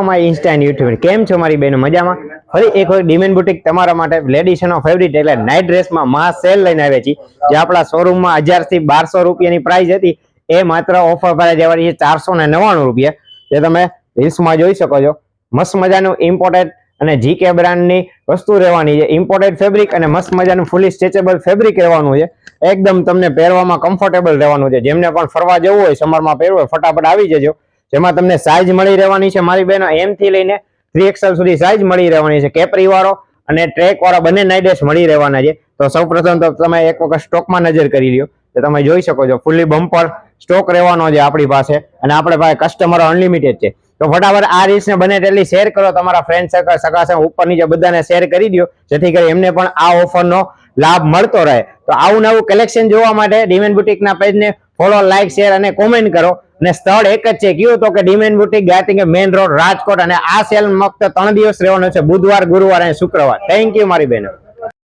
My Insta and YouTube કેમ છો મારી બહેનો મજામાં? ફરી એક વખત ડીમેન બુટીક તમારા માટે લેડીઝનો ફેવરિટ એટલે નાઇટ ડ્રેસમાં મહા સેલ લઈને આવ્યા છીએ. જે આપણા શોરૂમમાં 1000 થી 1200 રૂપિયાની પ્રાઇસ હતી એ માત્ર ઓફર પર જવાની છે 499 રૂપિયા. જે તમે રીલ્સમાં જોઈ શકો છો. મસ્ત મજાનું ઇમ્પોર્ટેડ અને જીકે બ્રાન્ડની વસ્તુ રહેવાની છે. ઇમ્પોર્ટેડ ફેબ્રિક અને મસ્ત મજાનું ફૂલી સ્ટ્રેચેબલ ફેબ્રિક રહેવાનું છે. એકદમ તમને પહેરવામાં કમ્ફર્ટેબલ રહેવાનું છે. જેમને પણ ફરવા જવું હોય, સમરમાં પહેરવું હોય, ફટાફટ આવી જજો. જેમાં તમને સાઇઝ મળી રહેવાની છે મારી બહેનો એમ થી લઈને 3XL સુધી સાઇઝ મળી રહેવાની છે. કેપરી વાળો અને ટ્રેક વાળો બંને નાઇટ ડ્રેસ મળી રહેવાના છે. તો સૌપ્રથમ તો તમે એક વખત સ્ટોકમાં નજર કરી લ્યો. તો તમે જોઈ શકો છો ફૂલી બમ્પર સ્ટોક રહેવાનો છે આપણી પાસે અને આપણે પાસે કસ્ટમરો અનલિમિટેડ છે. તો ફટાફટ આ રીલ્સને બને તેટલી શેર કરો, તમારા ફ્રેન્ડ સર્કલ સગા ઉપર નીચે બધાને શેર કરી દો, જેથી કરી એમને પણ આ ઓફરનો લાભ મળતો રહે. તો આવું નવું કલેક્શન જોવા માટે ડીમેન બુટીકના પેજને ફોલો, લાઈક, શેર અને કોમેન્ટ કરો. અને સ્થળ એક જ છે, કયું તો કે Dimen boutique, Gayatri main road, Rajkot. અને આ સેલ ફક્ત 3 દિવસ રહેવાનો છે, બુધવાર, ગુરુવાર અને શુક્રવાર. થેન્ક યુ મારી બહેનો.